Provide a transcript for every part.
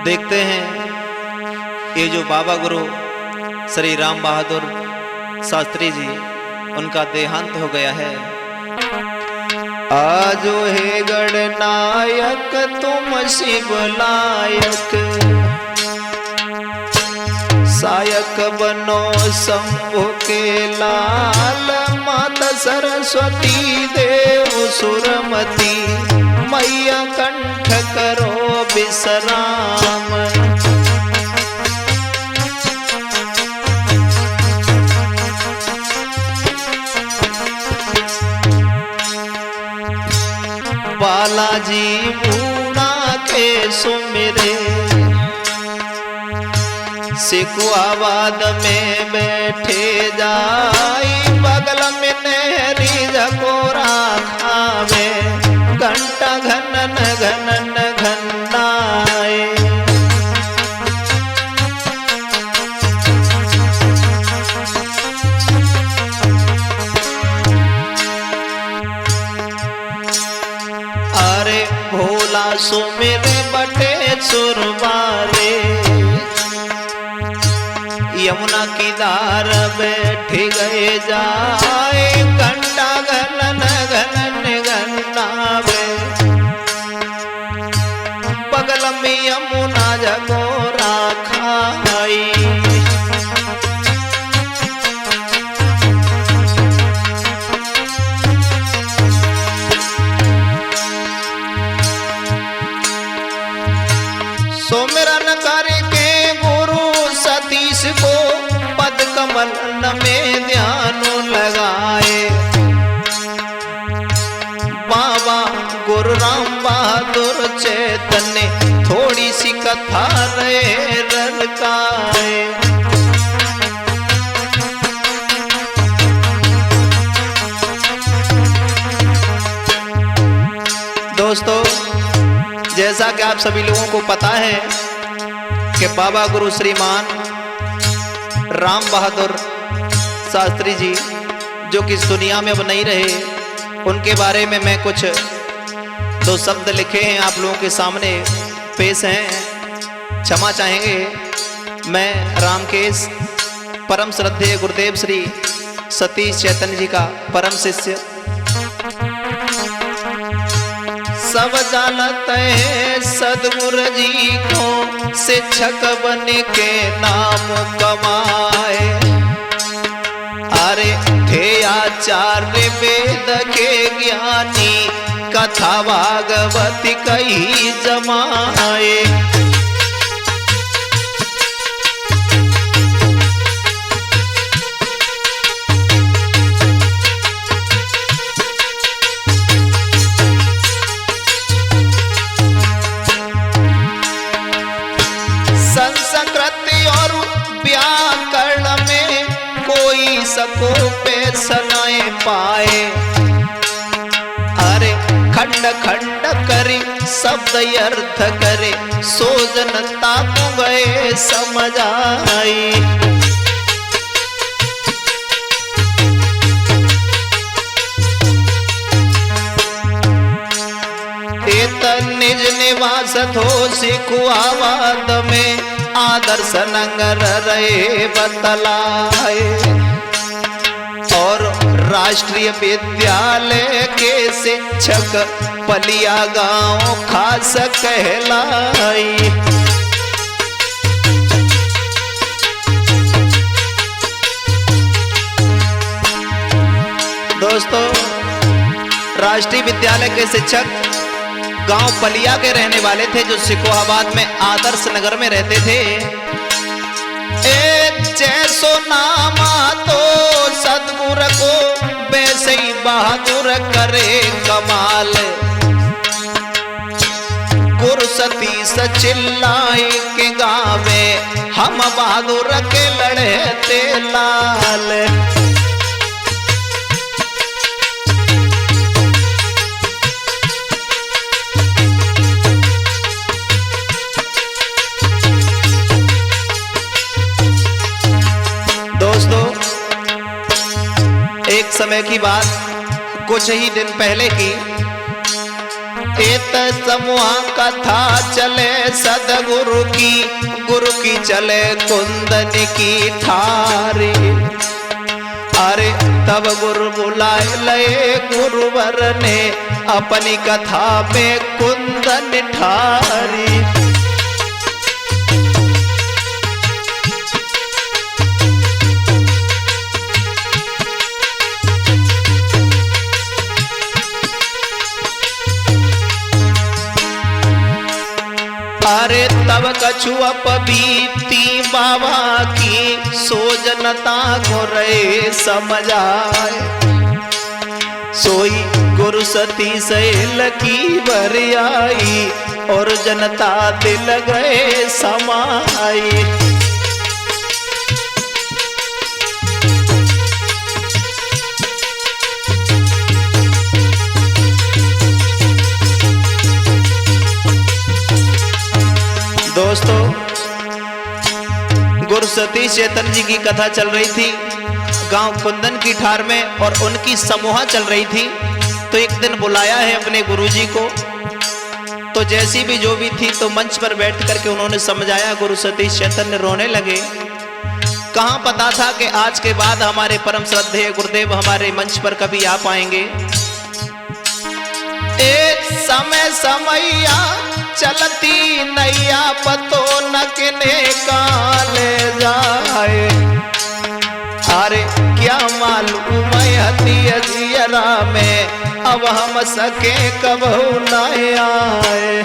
देखते हैं ये जो बाबा गुरु श्री राम बहादुर शास्त्री जी, उनका देहांत हो गया है। आजो हे गणनायक तुम शिव लायक, सायक बनो शंभु के लाल। माता सरस्वती देव सुरमती, मैया कंठ करो विश्राम। बालाजी बूढ़ा के सुमिरे, सिकुआबाद में बैठे जाई। बगल में नहरी झकोरा खावे, घंटा घनन घनन घनाए। अरे भोला सुमिरे बटे सुरवारे, यमुना की धार बैठ गए जाए। घंटा घनन घनन घनावे, बगल में यमुना झकोरा खाई। सोमिरन करके गुरु सतीश को पद कमल में ध्यान लगाए। बाबा गुरु राम बहादुर चैतन्य थोड़ी सी कथा रहे रलकाए। दोस्तों, जैसा कि आप सभी लोगों को पता है कि बाबा गुरु श्रीमान राम बहादुर शास्त्री जी, जो कि इस दुनिया में अब नहीं रहे, उनके बारे में मैं कुछ दो शब्द लिखे हैं, आप लोगों के सामने पेश हैं। क्षमा चाहेंगे। मैं रामकेश परम श्रद्धेय गुरुदेव श्री सतीश चैतन्य जी का परम शिष्य। सब जानते हैं सदगुरु जी को, शिक्षक बन के नाम कमाए। अरे थे आचार्य वेद के ज्ञानी, कथा भागवत कही जमाए। संस्कृति और व्याकरण में कोई सको पे सनाए पाए। अरे खंड खंड करे शब्द अर्थ करे, सो जनता को गए समझ आई। निज निवास थो सिकुआबाद में, आदर्श नगर रहे बतलाए। और राष्ट्रीय विद्यालय के शिक्षक पलिया गांव खास कहलाई। दोस्तों, राष्ट्रीय विद्यालय के शिक्षक गांव पलिया के रहने वाले थे, जो सिकोहाबाद में आदर्श नगर में रहते थे। जैसो नामा तो सदगुरु को, वैसे ही बहादुर करे कमाल। गुरु सतीश चिल्लाए के गावे, हम बहादुर के लड़ते लाल। दोस्तों, एक समय की बात कुछ ही दिन पहले की, एत समूह कथा चले सदगुरु की, गुरु की चले कुंदन की ठारी। अरे तब गुरु बुलाए लए गुरुवर ने, अपनी कथा में कुंदन ठारी। अरे तब कछु अपबीती बाबा की, सो जनता को रे समझ आए। सोई गुरु सती सैल की बरियाई, और जनता दिल गए समाई। दोस्तों, गुरु सतीश चेतन जी की कथा चल रही थी गांव कुंदन की ठार में, और उनकी समूह चल रही थी। तो एक दिन बुलाया है अपने गुरुजी को। तो जैसी भी जो भी थी, तो मंच पर बैठ करके उन्होंने समझाया। गुरु सतीश चेतन ने रोने लगे। कहां पता था कि आज के बाद हमारे परम श्रद्धेय गुरुदेव हमारे मंच पर कभी आ पाएंगे। एक समय समैया चलती नैया, पतो न किने काले जाए। अरे क्या मालूम हती अजियरा में, अब हम सके कबहू न आए।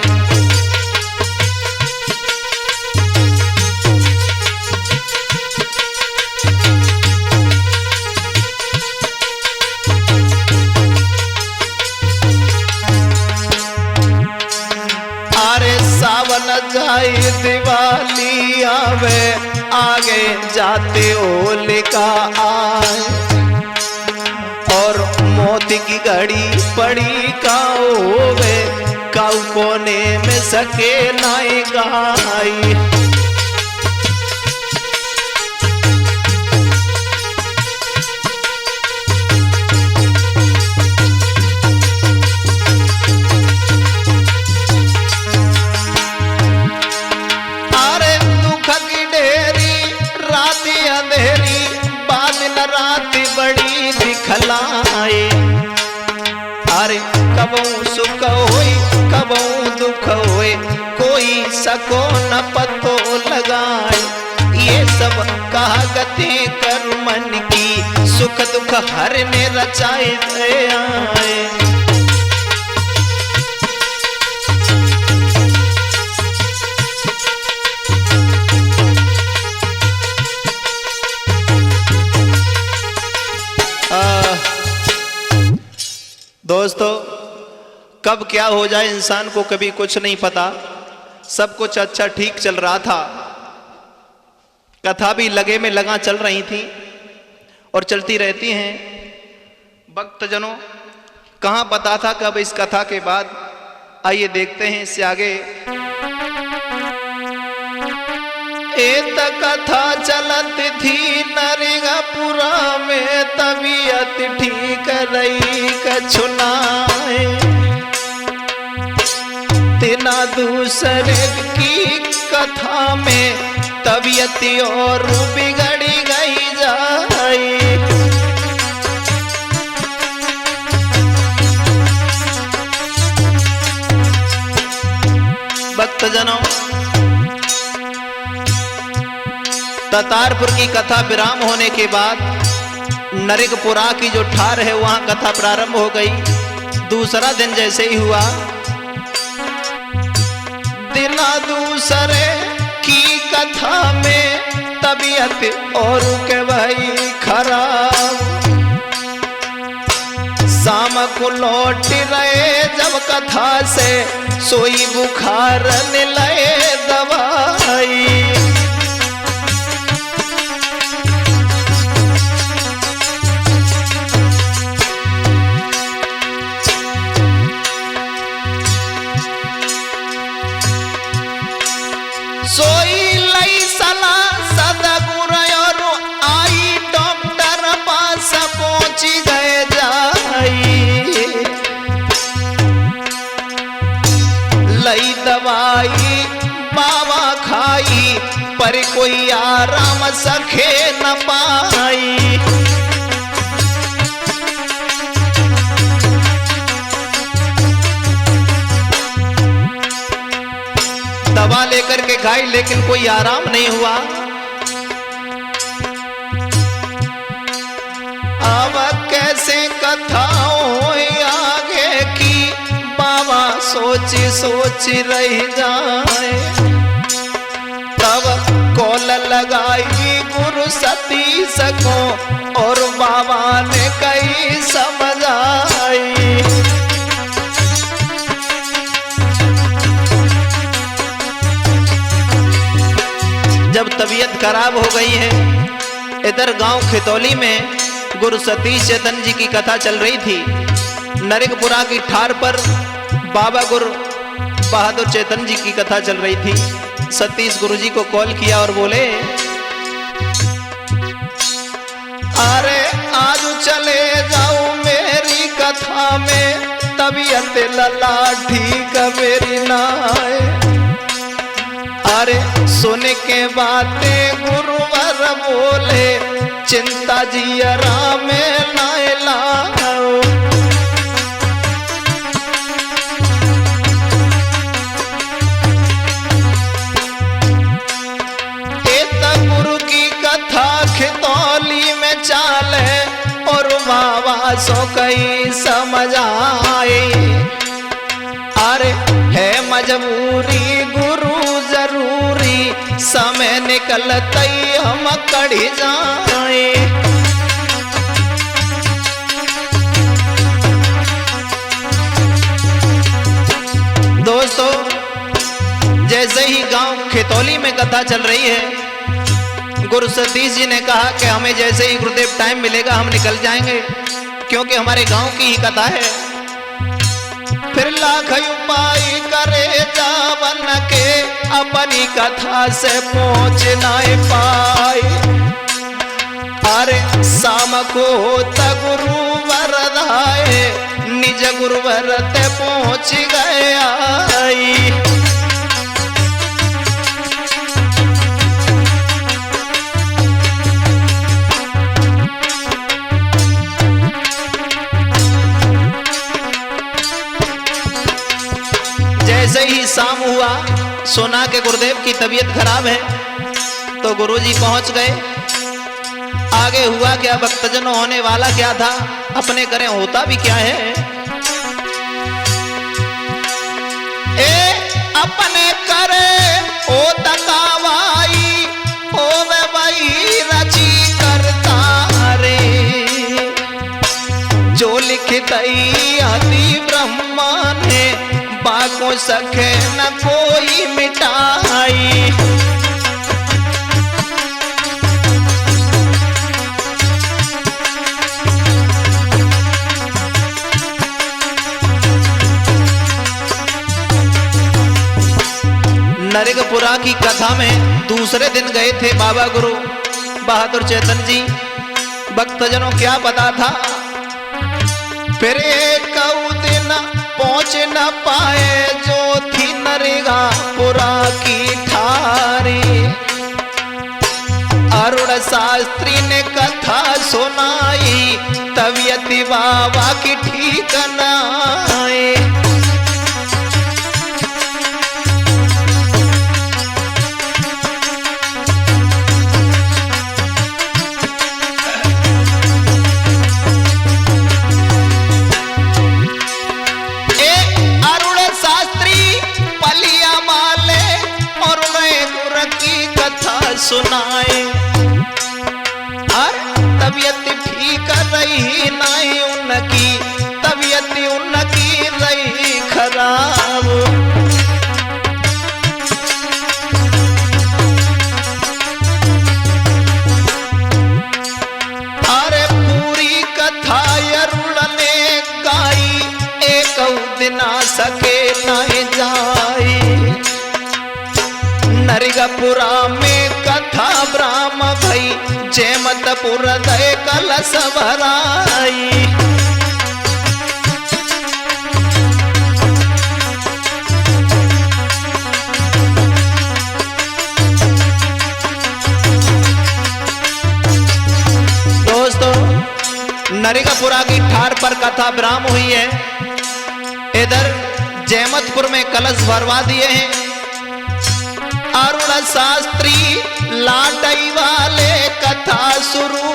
सावन जाए दिवाली आवे, आगे जाते होलिका आए। और मोती की घड़ी पड़ी कावे, काऊ कोने में सके नाई गाई। बड़ी दिखलाए। अरे कबहू सुख होई कबहू दुख होए, कोई सको न पतो लगाए। ये सब कहावते कर मन की, सुख दुख हर ने रचाए आए। दोस्तों, कब क्या हो जाए इंसान को कभी कुछ नहीं पता। सब कुछ अच्छा ठीक चल रहा था, कथा भी लगे में लगा चल रही थी और चलती रहती हैं। भक्तजनों, कहां पता था कब इस कथा के बाद। आइए देखते हैं इससे आगे। एक कथा चलत थी नरिगापुरा में, तबीयत ठीक रही कछुनाए। तिना दूसरे की कथा में, तबीयत और बिगड़ी गई जाए। भक्तजनों, ततारपुर की कथा विराम होने के बाद नरिकपुरा की जो ठार है वहां कथा प्रारंभ हो गई। दूसरा दिन जैसे ही हुआ, दिना दूसरे की कथा में तबीयत और के भाई खराब। शाम को लौट रहे जब कथा से, सोई बुखार ने लए दवाई। सोई लई सला सदगुरु और आई डॉक्टर पास पहुंच गए जाई। दवाई बाबा खाई, पर कोई आराम सखे न पाई। दवा लेकर के खाई लेकिन कोई आराम नहीं हुआ। अब कैसे कथाओं आगे की बाबा सोच सोच रह जाए। तब कॉल लगाई गुरु सतीश को और बाबा ने कही समझाई। जब तबीयत खराब हो गई है, इधर गांव खितौली में गुरु सतीश चेतन जी की कथा चल रही थी। नरकपुरा की ठार पर बाबा गुरु बहादुर चेतन जी की कथा चल रही थी। सतीश गुरु जी को कॉल किया और बोले, अरे आज चले जाऊं मेरी कथा में, तबीयत लला ठीक मेरी ना है। अरे सुन के बातें गुरुवर बोले, चिंता जियरा में ना लाओ। गुरु की कथा खितौली में चाले और बाबा सो कई समझ आए। अरे है मजबूरी गुरु जरूरी, समय निकलते हम कढ़ी जाए। दोस्तों, जैसे ही गांव खितौली में कथा चल रही है, गुरु सतीश जी ने कहा कि हमें जैसे ही गुरुदेव टाइम मिलेगा हम निकल जाएंगे, क्योंकि हमारे गांव की ही कथा है। फिर लाख उपाय करे जावन के, अपनी कथा से पहुंच ना पाए। अरे शाम को होता गुरु वरदाए, निज गुरु वरते पहुंच गया। जैसे ही शाम हुआ, सुना के गुरुदेव की तबीयत खराब है, तो गुरुजी पहुंच गए। आगे हुआ क्या, भक्तजनों होने वाला क्या था, अपने करें होता भी क्या है। अपने करे ओ तकावाई, ओ वे वही रची करता रे, जो लिखतई आदि ब्रह्मा ने, बाको सखे न कोई मिटाई। नरकपुरा की कथा में दूसरे दिन गए थे बाबा गुरु बहादुर चेतन जी। भक्तजनों क्या पता था, फिर एक दिन पहुंच न पाए जो थी नरकपुरा की ठारी। अरुण शास्त्री ने कथा सुनाई, तबीयत बाबा की ठीक न आए। सुनाए और तबीयत ठीक रही नहीं उनकी, तबीयत उनकी रही खराब। अरे पूरी कथा अरुण ने गाई, एक दिन आ सके नहीं जाई। नरकपुरा में कथा ब्राह्म भई, जयमतपुर दय कलश भराई। नरिकापुरा की ठार पर कथा विराम हुई है। इधर जैमतपुर में कलश भरवा दिए हैं। अरुण शास्त्री लाटई वाले कथा शुरू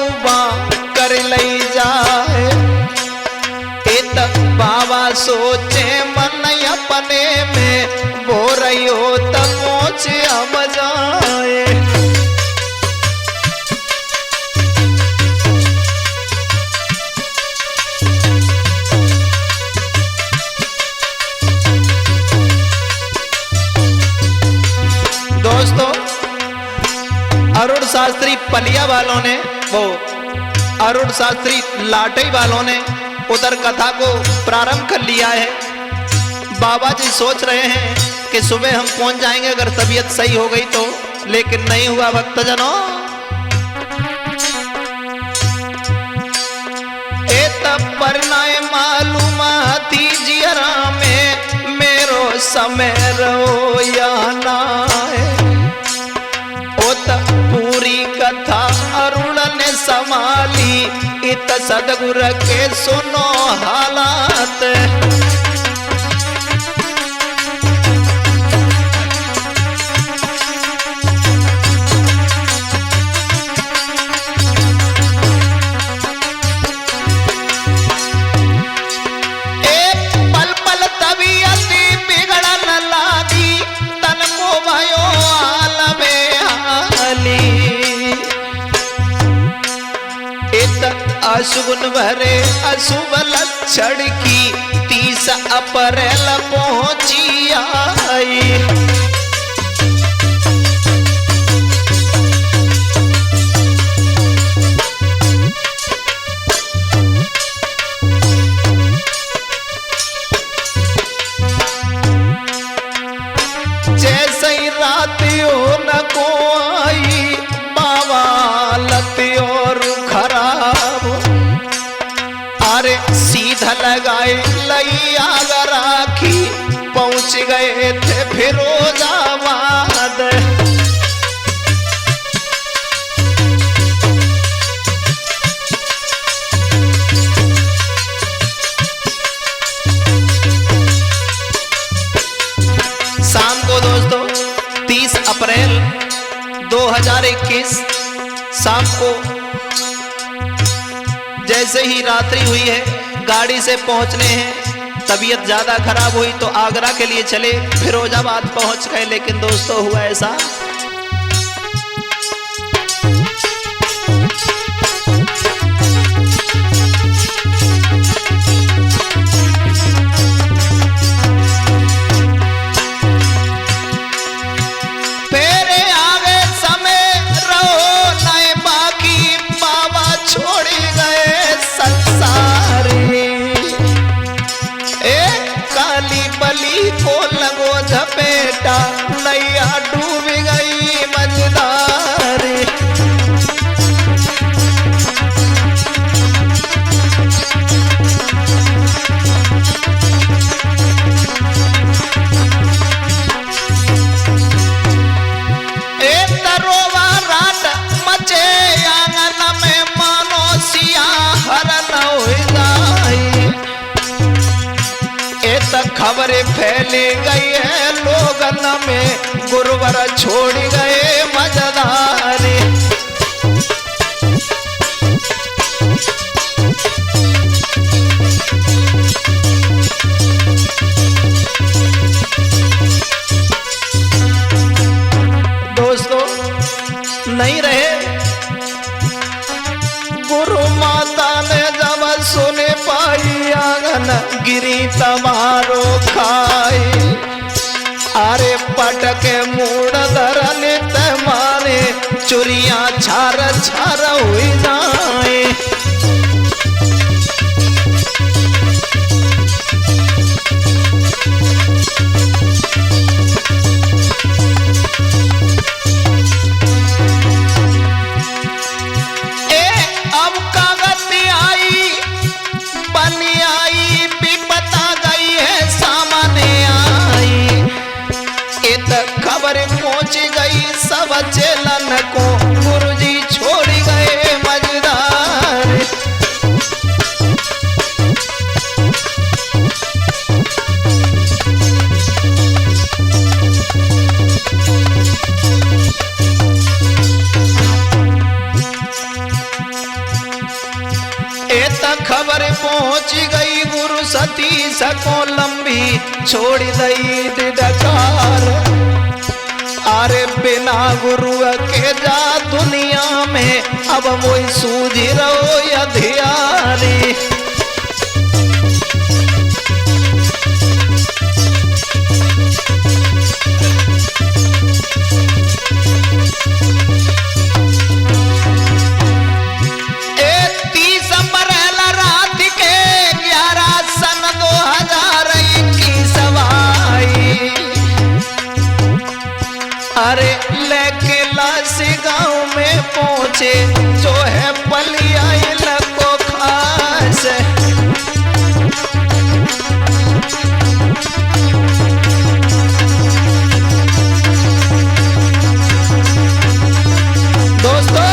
कर लई जाए। इत बाबा सोचे मन अपने में वो रही तब पहुंचे अब जाए। दोस्तों, अरुण शास्त्री पलिया वालों ने, वो अरुण शास्त्री लाटई वालों ने उधर कथा को प्रारंभ कर लिया है। बाबा जी सोच रहे हैं कि सुबह हम पहुंच जाएंगे अगर तबीयत सही हो गई तो, लेकिन नहीं हुआ भक्तजनों। पर नाय मालूम दीजियरा में मेरो समय रो या ना है। पूरी कथा अरुण ने संभाली, इत सदगुर के सुनो हालात। अशुभ भरे अशुभ लक्षण की 30 अप्रैल पहुंची आई। जैसे ही रात न को आई, बाबा लती और खराब सीधा लगाए लई आग राखी, पहुंच गए थे फिरोजाबाद। शाम को दोस्तों 30 अप्रैल 2021 शाम को जैसे ही रात्रि हुई है, गाड़ी से पहुंचने हैं। तबीयत ज्यादा खराब हुई तो आगरा के लिए चले, फिरोजाबाद पहुंच गए। लेकिन दोस्तों हुआ ऐसा, फेरे आगे समय रहो नए बाकी, बाबा छोड़ गए संसारी। काली बली को लगो झपेटा, नैया डूब गई मझधारी। तरोवा रात मचे आंगन में, मानो सिया हरण हो जाए। खबरें फैली गई है लोगन में, गुरुवर छोड़ गए मझधारी। दोस्तों नहीं रहे। गुरु माता ने जब सुने पाई, आंगन गिरी तमारो खाई। अरे पटके मूड धरन मारे, चुरिया छार छार हुई जाए। खबर पहुंच गई सब चेलन को, गुरुजी छोड़ गए मझधार। खबर पहुंच गई गुरु सती सको लंबी छोड़ दई डकार। अरे बिना गुरु के जा दुनिया में अब वो सूझ रहो अधियारी। अरे लेके लाश गांव में पहुंचे जो है पलिया को खास। दोस्तों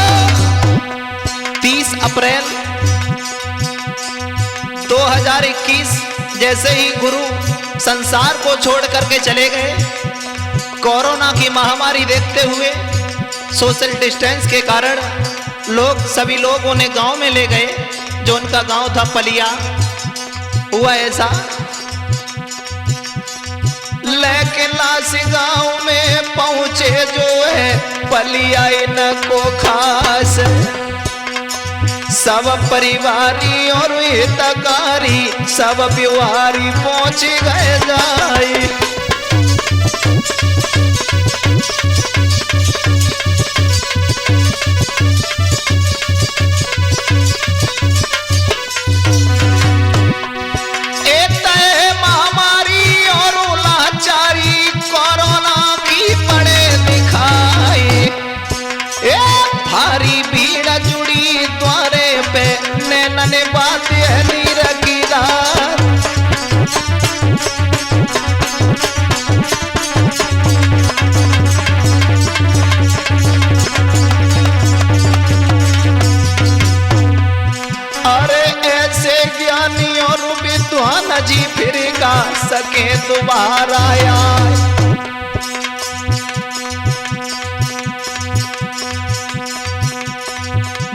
30 अप्रैल 2021 जैसे ही गुरु संसार को छोड़ करके चले गए, कोरोना की महामारी देखते हुए सोशल डिस्टेंस के कारण सभी लोग उन्हें गांव में ले गए, जो उनका गांव था पलिया। हुआ ऐसा लेके लाश गांव में पहुंचे जो है पलिया इनको खास। सब परिवारी और हितकारी सब व्यवहारी पहुंच गए जाए। भारी भीड़ जुड़ी द्वारे पे नैनने बात है नीरकीदार। अरे ऐसे ज्ञानी और विद्वान जी फिर गा सके दोबारा आए।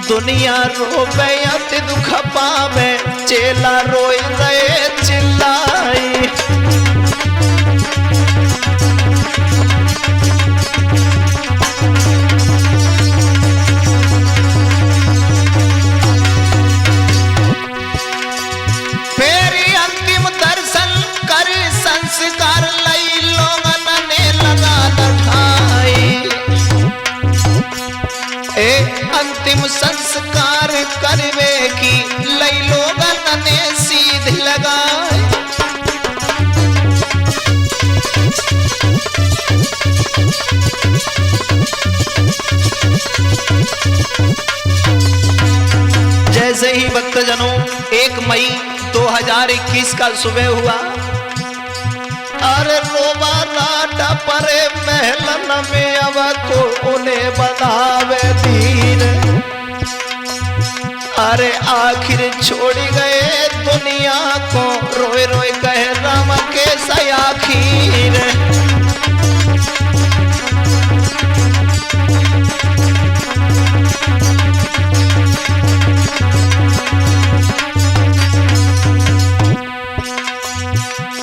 दुनिया रोवे अति दुख पावे चेला रोई रहे चिल्लाई। फेरी अंतिम दर्शन कर संस्कार लई लोगन ने लगा दठाई। अंतिम संस्कार करवे की लई लोगन ने सीध लगाए। जैसे ही भक्तजनों 1 मई 2021 का सुबह हुआ, अरे रोबा लाटा परे महलन में अब को उन्हें बनावे धीर। अरे आखिर छोड़ गए दुनिया को रोए रोए कहे राम के सयाखीर।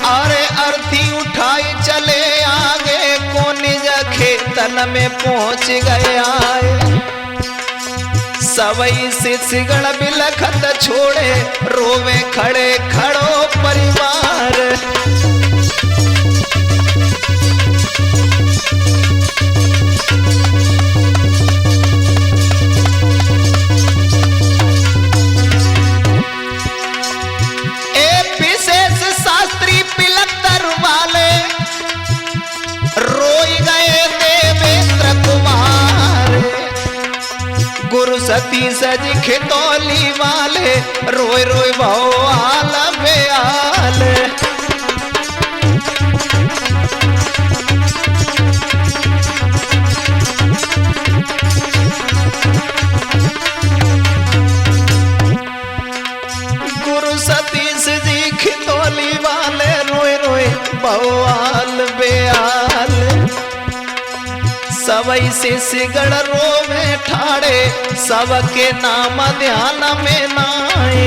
अरे अर्थी उठाई चले आगे को निज खेतन में पहुंच गया। सवई से सिगड़ बिलखत छोड़े रोवे खड़े खड़ो परिवार। विशेष शास्त्री पिलत्तर वाले रोई गए देवेंद्र कुमार। गुरु सती सज खितौली वाले रोए रोए भवाल बेआल। गुरु सतीश जी खितौली वाले रोए रोए भवाल बेआल। सवई से सिगड़ रोवे ठाड़े सबके नाम ध्यान में नाए।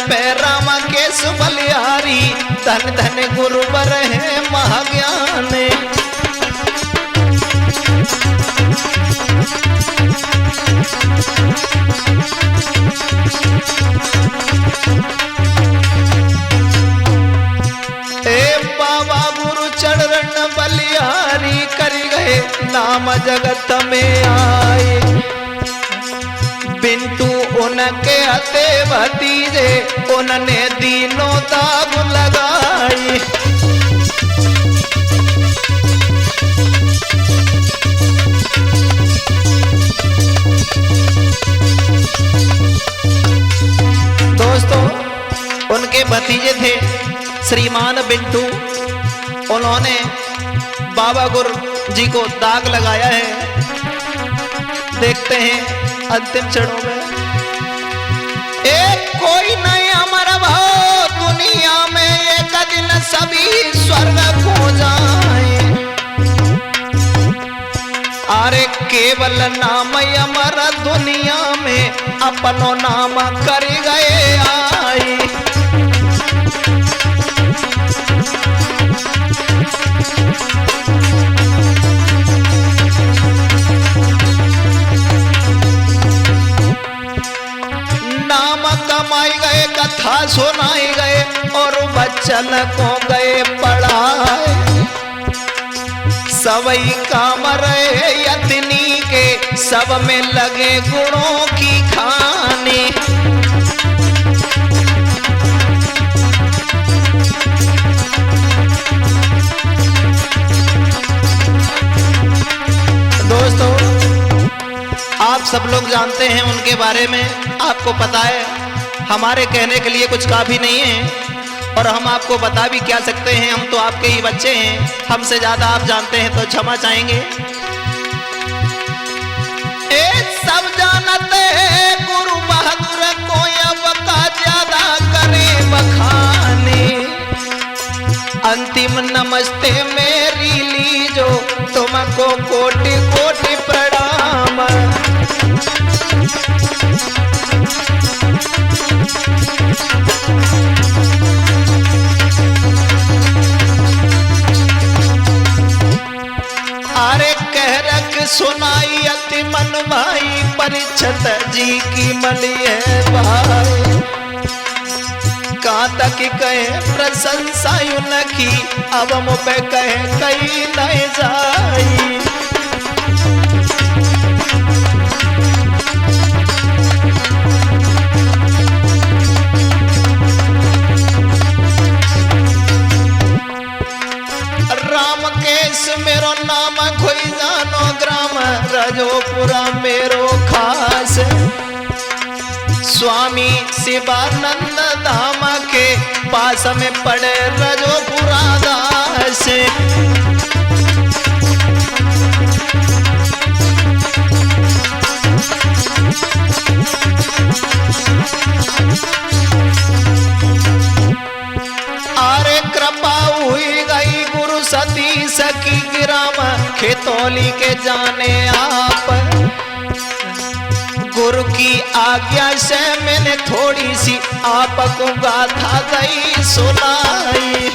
पे रामा केस बलिहारी, धन धन गुरुवर है महाज्ञान। बाबा गुरु चरण बलिहारी कर गए नाम जगत में आए। बिंटू उनके हते भतीजे उनने दीनों दाग लगाई। दोस्तों उनके भतीजे थे श्रीमान बिंटू, उन्होंने बाबा गुरु जी को दाग लगाया है। देखते हैं अंतिम क्षणों में। एक कोई नहीं अमर भाव दुनिया में, एक दिन सभी स्वर्ग को जाए। अरे केवल नाम अमर दुनिया में, अपनो नाम कर गए आई। कमाई गए कथा सुनाई गए और बच्चन को गए पढ़ाए। सबई काम रहे यतनी के, सब में लगे गुणों की खानी। दोस्तों आप सब लोग जानते हैं उनके बारे में, आपको पता है हमारे कहने के लिए कुछ काफी नहीं है और हम आपको बता भी क्या सकते हैं। हम तो आपके ही बच्चे हैं, हमसे ज्यादा आप जानते हैं तो क्षमा चाहेंगे। सब जानते हैं गुरु बहादुर को अब का ज्यादा करे बखाने। अंतिम नमस्ते मेरी लीजो, तुमको कोटि कोटि प्रणाम। अरे कह रख सुनाई अति मन भाई, परीक्षित जी की मली है भाई। कहाँ तक कहे प्रशंसा उनकी, अब मुझे कहे कहीं नहीं जाई। मेरो नाम खोई जानो ग्राम रजोपुरा मेरो खास। स्वामी शिवानंद धाम के पास में पड़े रजोपुरा दास। अरे कृपा हुई गई गुरु सतीश की ग्राम खेतौली के जाने आप। गुरु की आज्ञा से मैंने थोड़ी सी आपको गाथा गई सुनाई।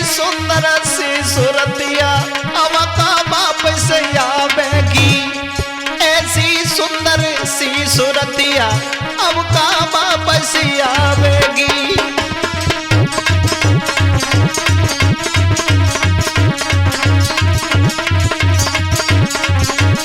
सुंदर सी सूरतिया अब का वापस आवेगी। ऐसी सुंदर सी सूरतिया अब का वापस आवेगी।